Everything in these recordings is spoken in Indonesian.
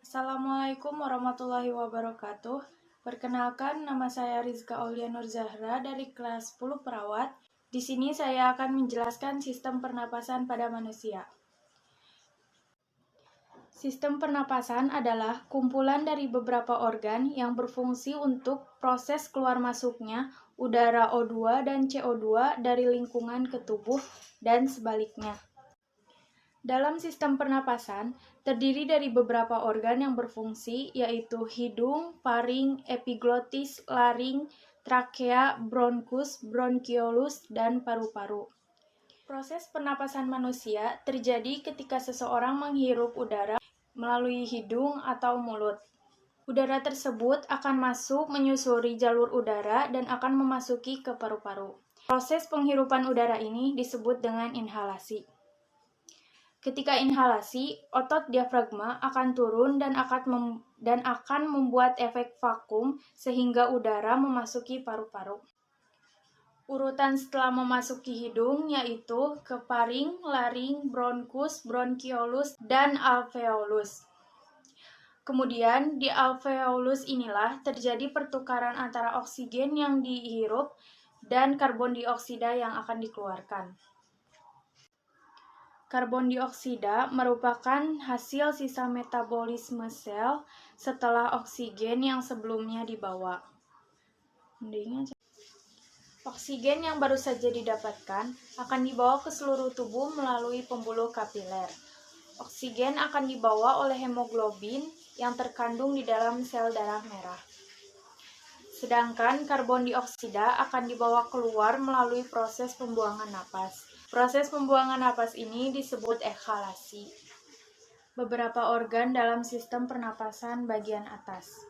Assalamualaikum warahmatullahi wabarakatuh. Perkenalkan, nama saya Rizka Aulia Nur Zahra dari kelas 10 perawat. Di sini saya akan menjelaskan sistem pernapasan pada manusia. Sistem pernapasan adalah kumpulan dari beberapa organ yang berfungsi untuk proses keluar masuknya udara O2 dan CO2 dari lingkungan ke tubuh dan sebaliknya. Dalam sistem pernapasan, terdiri dari beberapa organ yang berfungsi, yaitu hidung, faring, epiglotis, laring, trakea, bronkus, bronkiolus, dan paru-paru. Proses pernapasan manusia terjadi ketika seseorang menghirup udara melalui hidung atau mulut. Udara tersebut akan masuk menyusuri jalur udara dan akan memasuki ke paru-paru. Proses penghirupan udara ini disebut dengan inhalasi. Ketika inhalasi, otot diafragma akan turun dan akan membuat efek vakum sehingga udara memasuki paru-paru. Urutan setelah memasuki hidung yaitu ke faring, laring, bronkus, bronkiolus, dan alveolus. Kemudian di alveolus inilah terjadi pertukaran antara oksigen yang dihirup dan karbon dioksida yang akan dikeluarkan. Karbon dioksida merupakan hasil sisa metabolisme sel setelah oksigen yang sebelumnya dibawa. Oksigen yang baru saja didapatkan akan dibawa ke seluruh tubuh melalui pembuluh kapiler. Oksigen akan dibawa oleh hemoglobin yang terkandung di dalam sel darah merah. Sedangkan karbon dioksida akan dibawa keluar melalui proses pembuangan napas. Proses pembuangan napas ini disebut ekhalasi. Beberapa organ dalam sistem pernapasan bagian atas.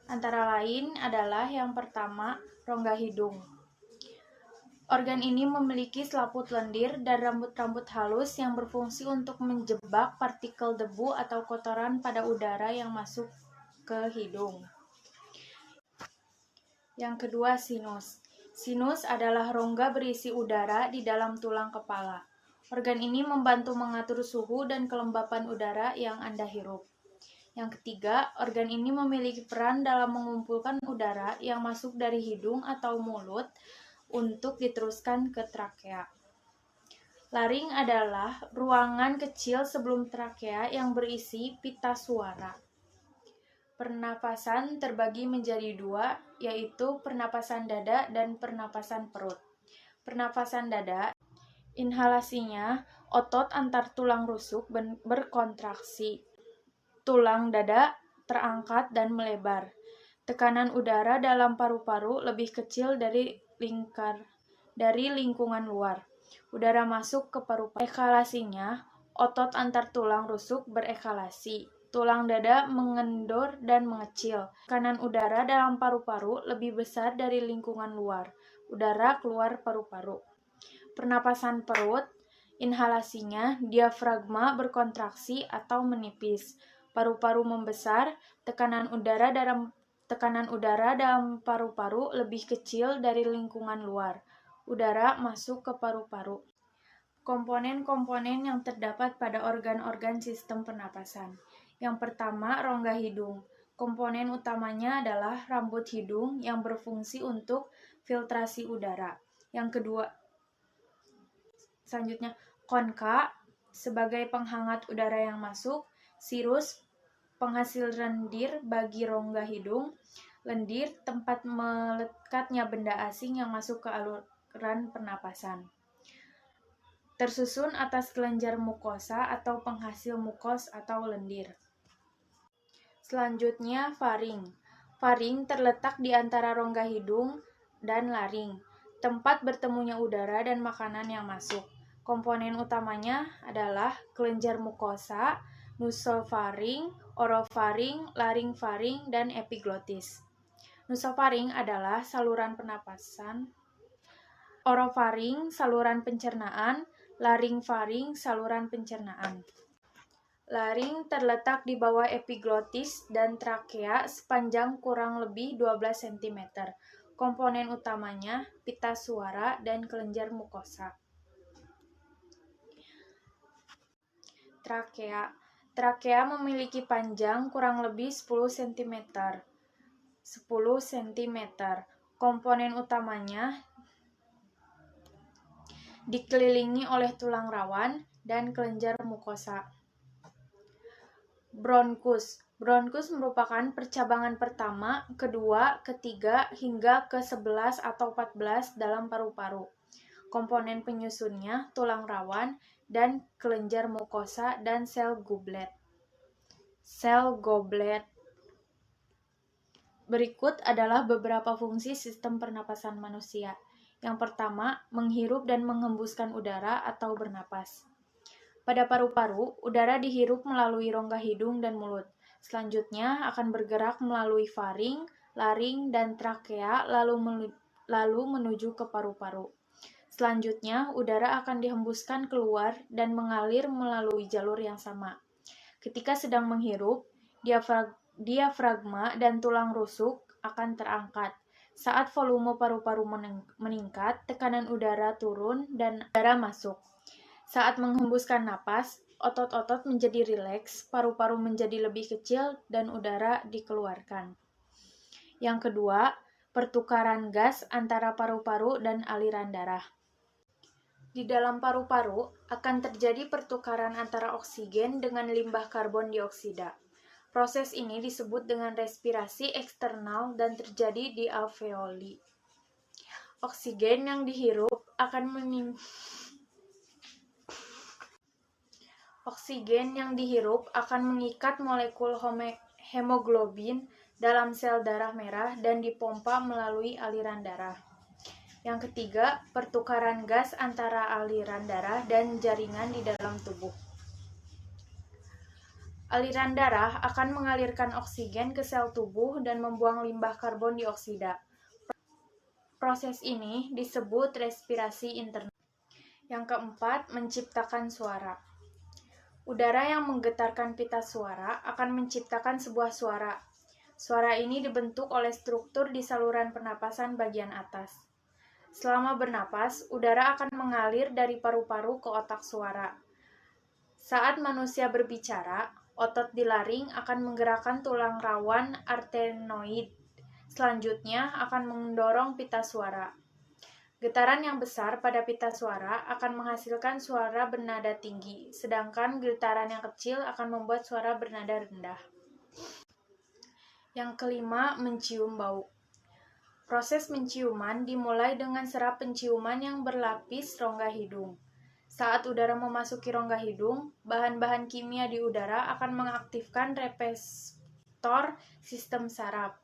Antara lain adalah yang pertama, rongga hidung. Organ ini memiliki selaput lendir dan rambut-rambut halus yang berfungsi untuk menjebak partikel debu atau kotoran pada udara yang masuk ke hidung. Yang kedua, sinus. Sinus adalah rongga berisi udara di dalam tulang kepala. Organ ini membantu mengatur suhu dan kelembapan udara yang Anda hirup. Yang ketiga, organ ini memiliki peran dalam mengumpulkan udara yang masuk dari hidung atau mulut untuk diteruskan ke trakea. Laring adalah ruangan kecil sebelum trakea yang berisi pita suara. Pernapasan terbagi menjadi dua, yaitu pernapasan dada dan pernapasan perut. Pernapasan dada, inhalasinya, otot antar tulang rusuk berkontraksi. Tulang dada terangkat dan melebar. Tekanan udara dalam paru-paru lebih kecil dari lingkungan luar. Udara masuk ke paru-paru. Ekhalasinya, otot antar tulang rusuk berekhalasi. Tulang dada mengendur dan mengecil. Tekanan udara dalam paru-paru lebih besar dari lingkungan luar. Udara keluar paru-paru. Pernapasan perut, inhalasinya, diafragma berkontraksi atau menipis. Paru-paru membesar, tekanan udara dalam paru-paru lebih kecil dari lingkungan luar. Udara masuk ke paru-paru. Komponen-komponen yang terdapat pada organ-organ sistem pernapasan. Yang pertama, rongga hidung. Komponen utamanya adalah rambut hidung yang berfungsi untuk filtrasi udara. Yang kedua, selanjutnya, konka sebagai penghangat udara yang masuk, sirus penghasil lendir bagi rongga hidung, lendir tempat melekatnya benda asing yang masuk ke aluran pernapasan. Tersusun atas kelenjar mukosa atau penghasil mukos atau lendir. Selanjutnya, faring. Faring terletak di antara rongga hidung dan laring, tempat bertemunya udara dan makanan yang masuk. Komponen utamanya adalah kelenjar mukosa, nusofaring, orofaring, laringfaring, dan epiglotis. Nusofaring adalah saluran pernapasan, orofaring saluran pencernaan, laringfaring saluran pencernaan. Laring terletak di bawah epiglotis dan trakea sepanjang kurang lebih 12 cm. Komponen utamanya pita suara dan kelenjar mukosa. Trakea. Trakea memiliki panjang kurang lebih 10 cm. Komponen utamanya dikelilingi oleh tulang rawan dan kelenjar mukosa. Bronkus. Bronkus merupakan percabangan pertama, kedua, ketiga, hingga ke-11 atau 14 dalam paru-paru. Komponen penyusunnya tulang rawan dan kelenjar mukosa dan sel goblet. Berikut adalah beberapa fungsi sistem pernapasan manusia. Yang pertama, menghirup dan menghembuskan udara atau bernapas. Pada paru-paru, udara dihirup melalui rongga hidung dan mulut. Selanjutnya akan bergerak melalui faring, laring, dan trakea lalu menuju ke paru-paru. Selanjutnya, udara akan dihembuskan keluar dan mengalir melalui jalur yang sama. Ketika sedang menghirup, diafragma dan tulang rusuk akan terangkat. Saat volume paru-paru meningkat, tekanan udara turun dan udara masuk. Saat menghembuskan napas, otot-otot menjadi rileks, paru-paru menjadi lebih kecil, dan udara dikeluarkan. Yang kedua, pertukaran gas antara paru-paru dan aliran darah. Di dalam paru-paru akan terjadi pertukaran antara oksigen dengan limbah karbon dioksida. Proses ini disebut dengan respirasi eksternal dan terjadi di alveoli. Oksigen yang dihirup akan mengikat molekul hemoglobin dalam sel darah merah dan dipompa melalui aliran darah. Yang ketiga, pertukaran gas antara aliran darah dan jaringan di dalam tubuh. Aliran darah akan mengalirkan oksigen ke sel tubuh dan membuang limbah karbon dioksida. Proses ini disebut respirasi internal. Yang keempat, menciptakan suara. Udara yang menggetarkan pita suara akan menciptakan sebuah suara. Suara ini dibentuk oleh struktur di saluran pernapasan bagian atas. Selama bernapas, udara akan mengalir dari paru-paru ke otak suara. Saat manusia berbicara, otot di laring akan menggerakkan tulang rawan arytenoid. Selanjutnya akan mendorong pita suara. Getaran yang besar pada pita suara akan menghasilkan suara bernada tinggi, sedangkan getaran yang kecil akan membuat suara bernada rendah. Yang kelima, mencium bau. Proses penciuman dimulai dengan serap penciuman yang berlapis rongga hidung. Saat udara memasuki rongga hidung, bahan-bahan kimia di udara akan mengaktifkan reseptor sistem saraf.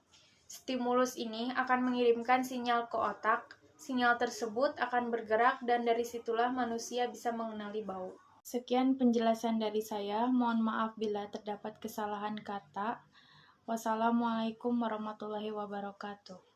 Stimulus ini akan mengirimkan sinyal ke otak. Sinyal tersebut akan bergerak dan dari situlah manusia bisa mengenali bau. Sekian penjelasan dari saya. Mohon maaf bila terdapat kesalahan kata. Wassalamualaikum warahmatullahi wabarakatuh.